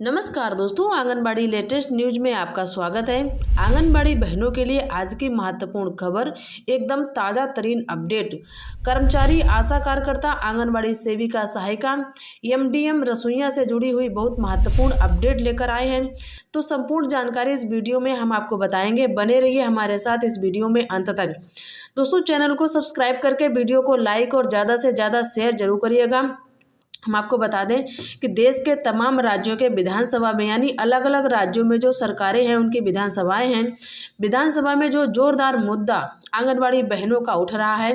नमस्कार दोस्तों, anganwadi latest news में आपका स्वागत है। आंगनबाड़ी बहनों के लिए आज की महत्वपूर्ण खबर, एकदम ताज़ा तरीन अपडेट। कर्मचारी, आशा कार्यकर्ता, आंगनबाड़ी सेविका, सहायिका, एमडीएम, रसोइया से जुड़ी हुई बहुत महत्वपूर्ण अपडेट लेकर आए हैं। तो संपूर्ण जानकारी इस वीडियो में हम आपको बताएंगे। बने रहिए हमारे साथ इस वीडियो में अंत तक। दोस्तों, चैनल को सब्सक्राइब करके वीडियो को लाइक और ज़्यादा से ज़्यादा शेयर जरूर करिएगा। हम आपको बता दें कि देश के तमाम राज्यों के विधानसभा में, यानी अलग अलग राज्यों में जो सरकारें हैं उनकी विधानसभाएं हैं, विधानसभा में जो जोरदार मुद्दा आंगनबाड़ी बहनों का उठ रहा है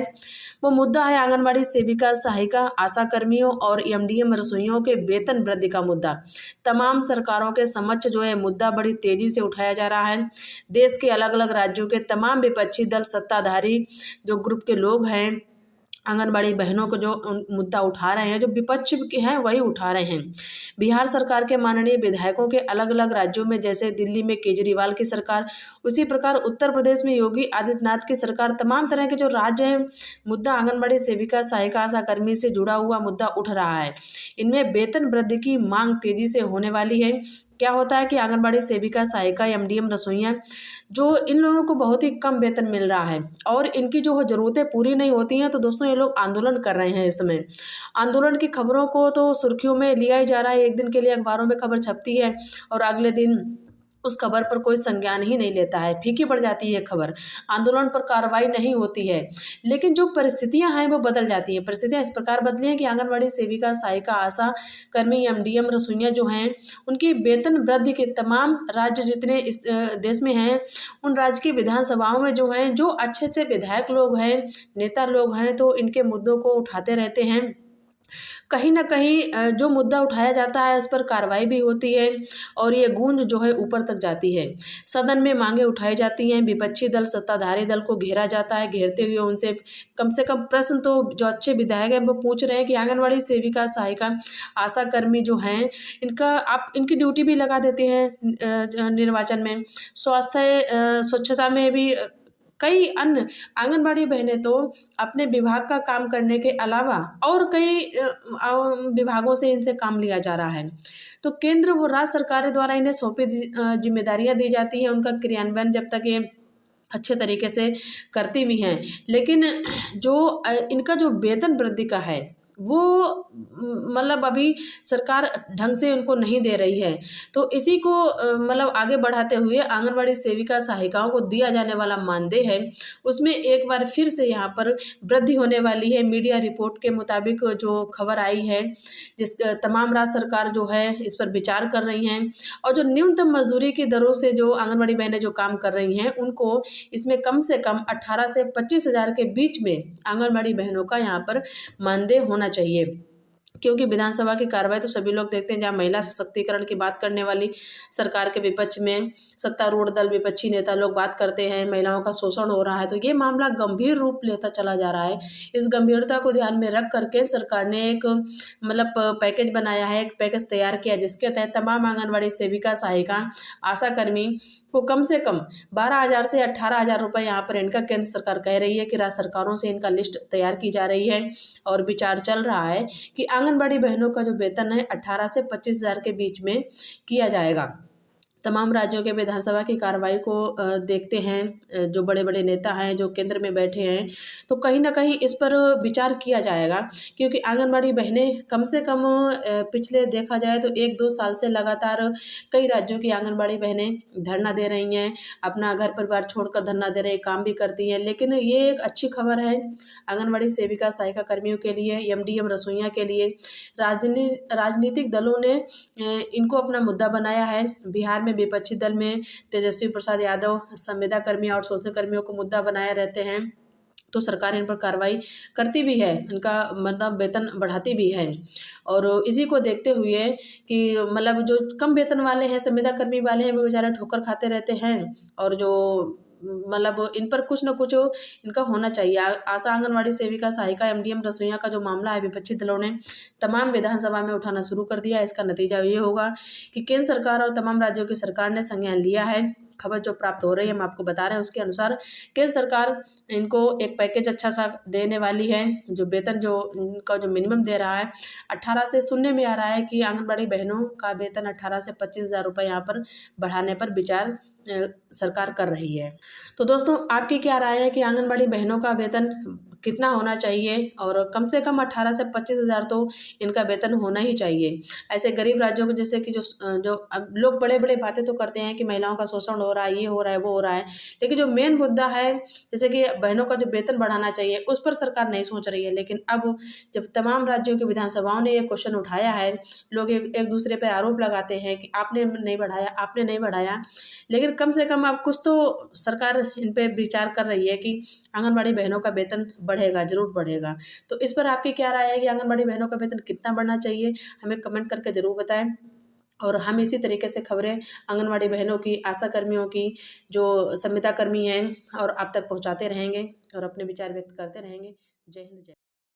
वो मुद्दा है आंगनबाड़ी सेविका, सहायिका, आशा कर्मियों और एमडीएम रसोइयों के वेतन वृद्धि का मुद्दा। तमाम सरकारों के समक्ष जो है मुद्दा बड़ी तेजी से उठाया जा रहा है। देश के अलग अलग राज्यों के तमाम विपक्षी दल, सत्ताधारी जो ग्रुप के लोग हैं, आंगनबाड़ी बहनों को जो मुद्दा उठा रहे हैं, जो विपक्ष के हैं वही उठा रहे हैं। बिहार सरकार के माननीय विधायकों के अलग अलग राज्यों में, जैसे दिल्ली में केजरीवाल की सरकार, उसी प्रकार उत्तर प्रदेश में योगी आदित्यनाथ की सरकार, तमाम तरह के जो राज्य हैं, मुद्दा आंगनबाड़ी सेविका, सहायिका, आशा कर्मी से जुड़ा हुआ मुद्दा उठ रहा है। इनमें वेतन वृद्धि की मांग तेजी से होने वाली है। क्या होता है कि आंगनबाड़ी सेविका, सहायिका, एमडीएम, रसोइया, जो इन लोगों को बहुत ही कम वेतन मिल रहा है और इनकी जो ज़रूरतें पूरी नहीं होती हैं, तो दोस्तों ये लोग आंदोलन कर रहे हैं। इस समय आंदोलन की खबरों को तो सुर्खियों में लिया ही जा रहा है। एक दिन के लिए अखबारों में खबर छपती है और अगले दिन उस खबर पर कोई संज्ञान ही नहीं लेता है, फीकी पड़ जाती है खबर, आंदोलन पर कार्रवाई नहीं होती है। लेकिन जो परिस्थितियां हैं वो बदल जाती हैं। परिस्थितियां इस प्रकार बदली हैं कि आंगनबाड़ी सेविका, सहायिका, आशा कर्मी, एमडीएम, रसोइया जो हैं उनकी वेतन वृद्धि के तमाम राज्य जितने इस देश में हैं, उन राज्य की विधानसभाओं में जो हैं, जो अच्छे से विधायक लोग हैं, नेता लोग हैं, तो इनके मुद्दों को उठाते रहते हैं। कहीं ना कहीं जो मुद्दा उठाया जाता है उस पर कार्रवाई भी होती है और ये गूंज जो है ऊपर तक जाती है। सदन में मांगे उठाई जाती हैं, विपक्षी दल, सत्ताधारी दल को घेरा जाता है। घेरते हुए उनसे कम से कम प्रश्न तो जो अच्छे विधायक हैं वो पूछ रहे हैं कि आंगनबाड़ी सेविका, सहायिका, आशा कर्मी जो हैं इनका आप इनकी ड्यूटी भी लगा देते हैं निर्वाचन में, स्वास्थ्य स्वच्छता में भी। कई अन्य आंगनबाड़ी बहनें तो अपने विभाग का काम करने के अलावा और कई विभागों से इनसे काम लिया जा रहा है। तो केंद्र व राज्य सरकारें द्वारा इन्हें सौंपी जिम्मेदारियां दी जाती हैं, उनका क्रियान्वयन जब तक ये अच्छे तरीके से करती भी हैं। लेकिन जो इनका जो वेतन वृद्धि का है वो मतलब अभी सरकार ढंग से उनको नहीं दे रही है। तो इसी को मतलब आगे बढ़ाते हुए आंगनबाड़ी सेविका, सहायिकाओं को दिया जाने वाला मानदेय है उसमें एक बार फिर से यहाँ पर वृद्धि होने वाली है। मीडिया रिपोर्ट के मुताबिक जो खबर आई है, जिस तमाम राज्य सरकार जो है इस पर विचार कर रही हैं और जो न्यूनतम मजदूरी की दरों से जो आंगनबाड़ी बहनें जो काम कर रही हैं उनको इसमें कम से कम 18 से 25 हज़ार के बीच में आंगनबाड़ी बहनों का यहाँ पर मानदेय होना चाहिए। क्योंकि विधानसभा की कार्रवाई तो सभी लोग देखते हैं, जहाँ महिला सशक्तिकरण की बात करने वाली सरकार के विपक्ष में सत्तारूढ़ दल, विपक्षी नेता लोग बात करते हैं महिलाओं का शोषण हो रहा है, तो ये मामला गंभीर रूप लेता चला जा रहा है। इस गंभीरता को ध्यान में रख करके सरकार ने एक मतलब पैकेज बनाया है, एक पैकेज तैयार किया जिसके तहत तमाम आंगनबाड़ी सेविका, सहायिका, आशा कर्मी को कम से कम 12,000 से 18,000 रुपये यहाँ पर इनका केंद्र सरकार कह रही है कि राज्य सरकारों से इनका लिस्ट तैयार की जा रही है और विचार चल रहा है कि आंगनबाड़ी बहनों का जो वेतन है 18 से 25 हज़ार के बीच में किया जाएगा। तमाम राज्यों के विधानसभा की कार्रवाई को देखते हैं जो बड़े बड़े नेता हैं जो केंद्र में बैठे हैं, तो कहीं ना कहीं इस पर विचार किया जाएगा। क्योंकि आंगनबाड़ी बहनें कम से कम पिछले देखा जाए तो 1-2 साल से लगातार कई राज्यों की आंगनबाड़ी बहनें धरना दे रही हैं, अपना घर परिवार छोड़कर धरना दे रही, काम भी करती हैं। लेकिन ये एक अच्छी खबर है आंगनबाड़ी सेविका, सहायिका कर्मियों के लिए, एमडीएम, रसोइया के लिए। राजनीतिक दलों ने इनको अपना मुद्दा बनाया है। बिहार में विपक्षी दल में तेजस्वी प्रसाद यादव संविदा कर्मी और शोषण कर्मियों को मुद्दा बनाए रहते हैं, तो सरकार इन पर कार्रवाई करती भी है, इनका मतलब वेतन बढ़ाती भी है। और इसी को देखते हुए कि मतलब जो कम वेतन वाले हैं, संविदा कर्मी वाले हैं, वो बेचारे ठोकर खाते रहते हैं और जो मतलब इन पर कुछ न कुछ इनका होना चाहिए। आशा आंगनबाड़ी सेविका, सहायिका, एमडीएम, रसोइया का जो मामला है विपक्षी दलों ने तमाम विधानसभा में उठाना शुरू कर दिया। इसका नतीजा ये होगा कि केंद्र सरकार और तमाम राज्यों की सरकार ने संज्ञान लिया है खबर जो प्राप्त हो रही है हम आपको बता रहे हैं, उसके अनुसार केंद्र सरकार इनको एक पैकेज अच्छा सा देने वाली है। जो वेतन जो इनका जो मिनिमम दे रहा है 18 से सुनने में आ रहा है कि आंगनबाड़ी बहनों का वेतन 18 से 25,000 रुपये यहाँ पर बढ़ाने पर विचार सरकार कर रही है। तो दोस्तों आपकी क्या राय है कि आंगनबाड़ी बहनों का वेतन कितना होना चाहिए, और कम से कम 18 से 25,000 तो इनका वेतन होना ही चाहिए। ऐसे गरीब राज्यों को जैसे कि जो अब लोग बड़े बड़े बातें तो करते हैं कि महिलाओं का शोषण हो रहा है, ये हो रहा है, वो हो रहा है, लेकिन जो मेन मुद्दा है जैसे कि बहनों का जो वेतन बढ़ाना चाहिए उस पर सरकार नहीं सोच रही है। लेकिन अब जब तमाम राज्यों की विधानसभाओं ने ये क्वेश्चन उठाया है, लोग एक दूसरे पर आरोप लगाते हैं कि आपने नहीं बढ़ाया, आपने नहीं बढ़ाया, लेकिन कम से कम अब कुछ तो सरकार इन पे विचार कर रही है कि आंगनबाड़ी बहनों का वेतन बढ़ेगा, ज़रूर बढ़ेगा। तो इस पर आपकी क्या राय है कि आंगनबाड़ी बहनों का वेतन कितना बढ़ना चाहिए? हमें कमेंट करके ज़रूर बताएं। और हम इसी तरीके से खबरें आंगनबाड़ी बहनों की, आशा कर्मियों की, जो संविदा कर्मी हैं, और आप तक पहुंचाते रहेंगे और अपने विचार व्यक्त करते रहेंगे। जय हिंद, जय